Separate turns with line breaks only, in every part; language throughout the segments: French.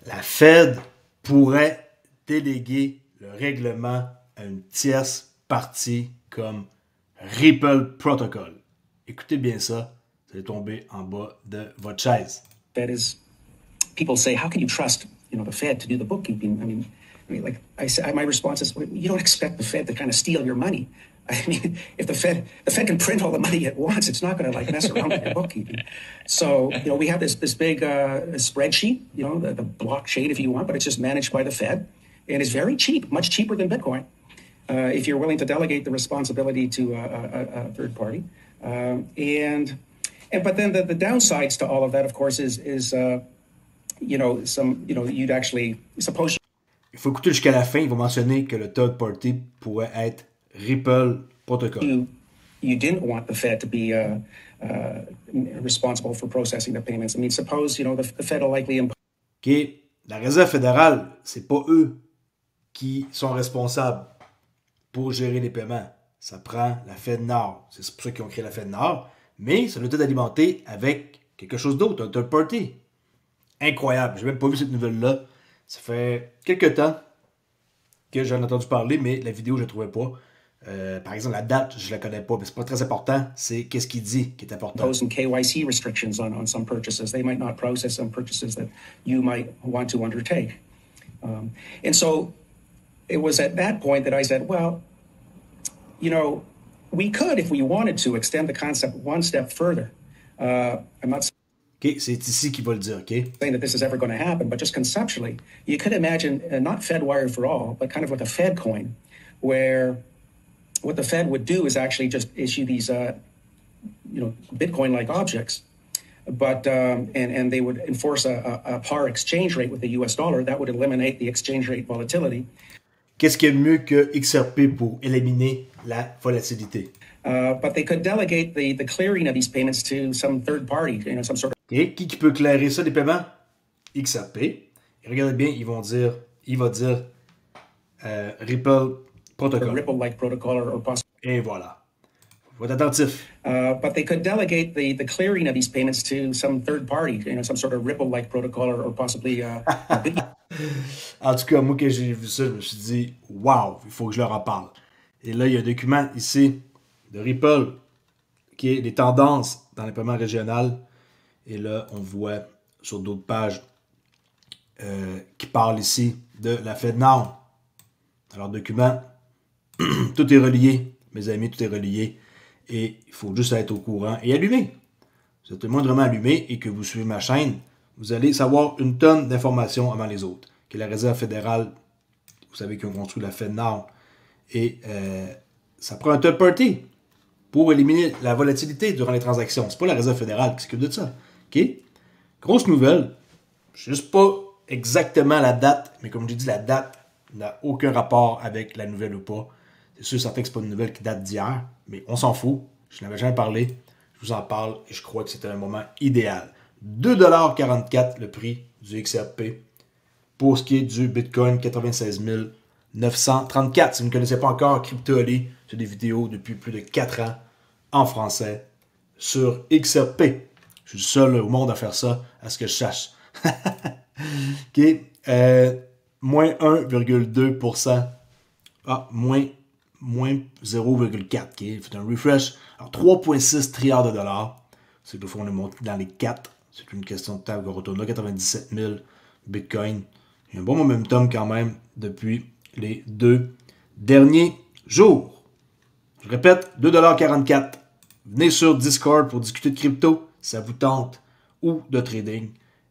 la Fed pourrait déléguer le règlement à une tierce partie comme Ripple Protocol. Écoutez bien ça, vous allez tomber en bas de votre chaise.
Fed is, people say, how can you trust, the Fed to do the bookkeeping? Like I said, my response is, you don't expect the Fed to kind of steal your money. I mean, if the Fed can print all the money at once, it's not going to mess around with your bookkeeping. So, we have this big spreadsheet, the blockchain if you want, but it's just managed by the Fed, and it's very cheap, much cheaper than Bitcoin. If you're willing to delegate the responsibility to a third party, but then the downsides to all of that, of course, is you'd actually suppose.
Il faut écouter jusqu'à la fin. Il va mentionner que le third party pourrait être Ripple Protocol.
You didn't want the Fed to be responsible for processing the payments. Suppose the Fed will likely.
OK. La Réserve fédérale, c'est pas eux qui sont responsables pour gérer les paiements. Ça prend la Fed Nord. C'est pour ça qu'ils ont créé la Fed Nord. Mais ça doit être alimenté avec quelque chose d'autre, un third party. Incroyable. J'ai même pas vu cette nouvelle-là. Ça fait quelques temps que j'en ai entendu parler, mais la vidéo, je ne la trouvais pas. Par exemple, la date, je ne la connais pas, mais ce n'est pas très important. C'est qu'est-ce qu'il dit qui est important.
Those and KYC restrictions on some purchases. They might not process some purchases that you might want to undertake. And so it was at that point that I said, well, we could, if we wanted to, extend the concept one step further. I'm not
OK, c'est ici qu'il va le dire, OK?
saying that this is ever going to happen, but just conceptually, you could imagine not FedWire for all, but kind of like a Fed coin, where what the Fed would do is actually just issue these, Bitcoin-like objects, but and they would enforce a par exchange rate with the US dollar. That would eliminate the exchange rate volatility.
Qu'est-ce qu'il y a de mieux que XRP pour éliminer la volatilité?
But they could delegate the clearing of these payments to some third party, some sort of.
Okay. Qui peut clairer ça, des paiements? XRP. Et regardez bien, il va dire Ripple Protocol.
Ripple-like protocol or possibly.
Et voilà. Faut être attentif.
But they could delegate the clearing of these payments to some third party, some sort of Ripple-like protocol or possibly.
En tout cas, moi, quand j'ai vu ça, je me suis dit, wow, il faut que je leur en parle. Et là, il y a un document ici de Ripple qui est les tendances dans les paiements régionaux. Et là, on voit sur d'autres pages qui parlent ici de la Fed Now. Alors, document, tout est relié, mes amis, tout est relié. Et il faut juste être au courant et allumé. Si vous êtes moindrement allumé et que vous suivez ma chaîne, vous allez savoir une tonne d'informations avant les autres. Que la Réserve fédérale, vous savez qu'ils ont construit la Fed Now. Et ça prend un third party pour éliminer la volatilité durant les transactions. C'est pas la Réserve fédérale qui s'occupe de ça. OK? Grosse nouvelle. Juste pas exactement la date, mais comme je dis, la date n'a aucun rapport avec la nouvelle ou pas. C'est sûr certain que c'est pas une nouvelle qui date d'hier, mais on s'en fout. Je n'avais jamais parlé. Je vous en parle et je crois que c'était un moment idéal. 2,44$ le prix du XRP pour ce qui est du Bitcoin 96 934. Si vous ne connaissez pas encore, Crypto-Ali, c'est des vidéos depuis plus de 4 ans en français sur XRP. Je suis le seul au monde à faire ça, à ce que je sache. OK. Moins 1,2%. Ah, moins 0,4. OK. Faites un refresh. Alors, 3,6 trilliards de dollars. C'est que le fond, on est monté dans les 4. C'est une question de temps qu'on retourne là. 97 000 Bitcoin. Il y a un bon momentum quand même depuis les 2 derniers jours. Je répète, 2,44$. Venez sur Discord pour discuter de crypto, si ça vous tente, ou de trading.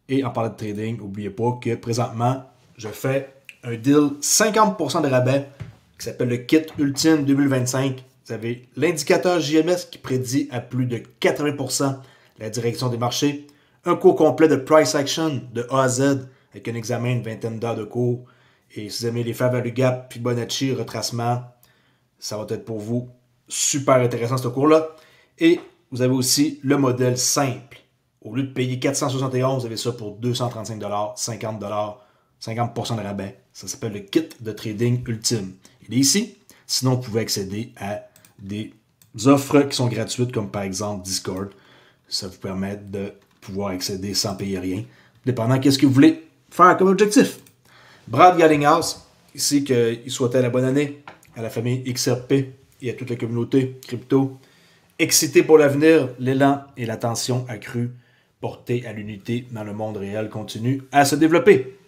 Et en parlant de trading, n'oubliez pas que présentement, je fais un deal 50% de rabais qui s'appelle le Kit Ultime 2025. Vous avez l'indicateur JMS qui prédit à plus de 80% la direction des marchés. Un cours complet de price action de A à Z avec un examen, une vingtaine d'heures de cours. Et si vous aimez les fair value gap, Fibonacci, retracement, ça va être pour vous super intéressant ce cours-là. Et vous avez aussi le modèle simple. Au lieu de payer 471, vous avez ça pour 235$, 50$, 50% de rabais. Ça s'appelle le kit de trading ultime. Il est ici. Sinon, vous pouvez accéder à des offres qui sont gratuites, comme par exemple Discord. Ça vous permet de pouvoir accéder sans payer rien, dépendant de ce que vous voulez. faire comme objectif. Brad Garlinghouse, ici qu'il souhaitait la bonne année à la famille XRP et à toute la communauté crypto. Excité pour l'avenir, l'élan et l'attention accrue portée à l'unité dans le monde réel continue à se développer.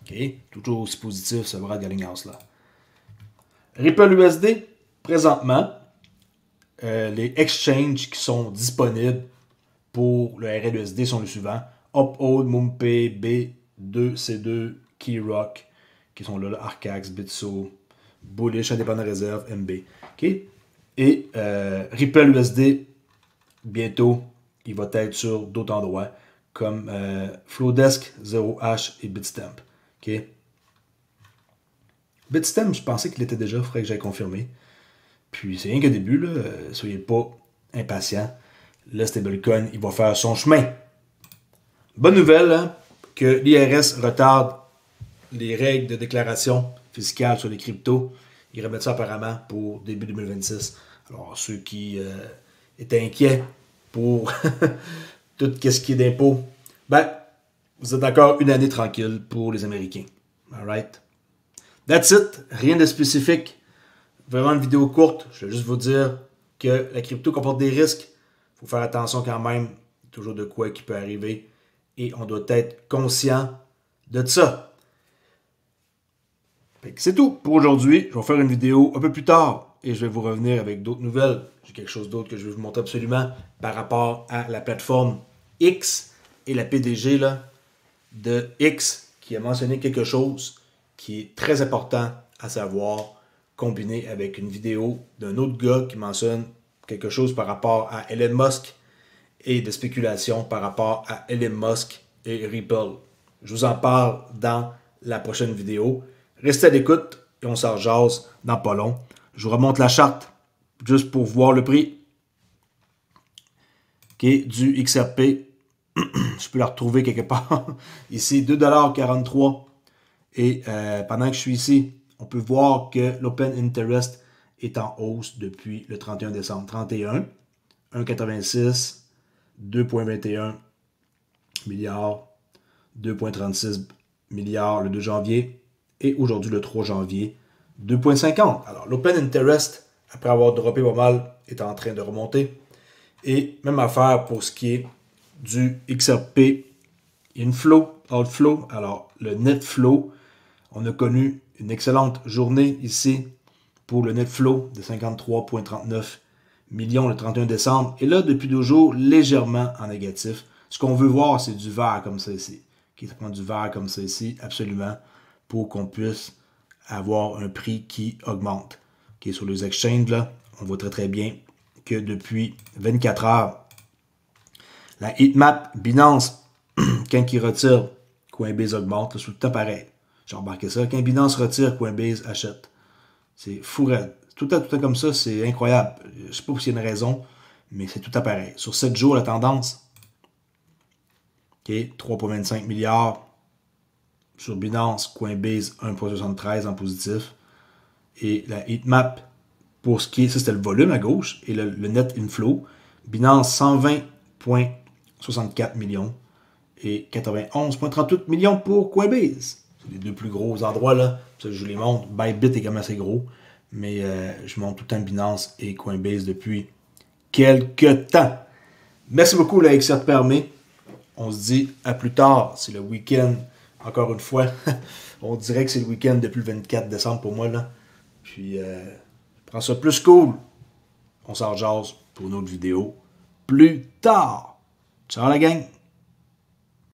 OK, toujours aussi positif ce Brad Garlinghouse-là. Ripple USD, présentement, les exchanges qui sont disponibles pour le RLUSD sont les suivants. Uphold, Mumpay, B2, C2, Keyrock, qui sont là, Arcax, Bitso, Bullish, Indépendant Réserve, MB. Okay? Et Ripple USD, bientôt, il va être sur d'autres endroits, comme Flowdesk, 0H et Bitstamp. Okay? Bitstamp, je pensais qu'il était déjà, il faudrait que j'aille confirmer. Puis c'est rien qu'au début, là, soyez pas impatients. Le stablecoin, il va faire son chemin. Bonne nouvelle, hein, que l'IRS retarde les règles de déclaration fiscale sur les cryptos. Ils remettent ça apparemment pour début 2026. Alors, ceux qui étaient inquiets pour tout ce qui est d'impôts, ben, vous êtes encore une année tranquille pour les Américains. Alright? That's it. Rien de spécifique. Vraiment une vidéo courte. Je vais juste vous dire que la crypto comporte des risques. Il faut faire attention quand même. Toujours de quoi qui peut arriver. Et on doit être conscient de ça. C'est tout pour aujourd'hui. Je vais faire une vidéo un peu plus tard. Et je vais vous revenir avec d'autres nouvelles. J'ai quelque chose d'autre que je vais vous montrer absolument par rapport à la plateforme X et la PDG là, de X qui a mentionné quelque chose qui est très important à savoir, combiné avec une vidéo d'un autre gars qui mentionne quelque chose par rapport à Elon Musk et de spéculation par rapport à Elon Musk et Ripple. Je vous en parle dans la prochaine vidéo. Restez à l'écoute et on s'en jase dans pas long. Je vous remonte la charte juste pour voir le prix du XRP. Je peux la retrouver quelque part. Ici, 2,43 $. Et pendant que je suis ici, on peut voir que l'Open Interest est en hausse depuis le 31 décembre. 31, 1,86, 2,21 milliards, 2,36 milliards le 2 janvier et aujourd'hui le 3 janvier, 2,50. Alors l'Open Interest, après avoir droppé pas mal, est en train de remonter. Et même affaire pour ce qui est du XRP Inflow, Outflow. Alors le Net Flow, on a connu une excellente journée ici pour le net flow de 53,39 millions le 31 décembre. Et là, depuis 2 jours, légèrement en négatif. Ce qu'on veut voir, c'est du vert comme ça ici. Ça prend du vert comme ça ici, absolument, pour qu'on puisse avoir un prix qui augmente. Sur les exchanges, là, on voit très très bien que depuis 24 heures, la heatmap Binance, quand il retire, Coinbase augmente, c'est tout le temps pareil. J'ai remarqué ça. Quand Binance retire, Coinbase achète. C'est fou raide. Tout le temps comme ça, c'est incroyable. Je ne sais pas s'il y a une raison, mais c'est tout à pareil. Sur 7 jours, la tendance, 3,25 milliards. Sur Binance, Coinbase, 1,73 en positif. Et la heatmap, pour ce qui est, ça c'était le volume à gauche, et le net inflow, Binance, 120,64 millions et 91,38 millions pour Coinbase. C'est les deux plus gros endroits, là. Ça, je vous les montre. Bybit est quand même assez gros. Mais je montre tout le temps Binance et Coinbase depuis quelques temps. Merci beaucoup, la XRP Armée. On se dit à plus tard. C'est le week-end. Encore une fois, on dirait que c'est le week-end depuis le 24 décembre pour moi, là. Puis, je prends ça plus cool. On s'en jase pour une autre vidéo plus tard. Ciao la gang!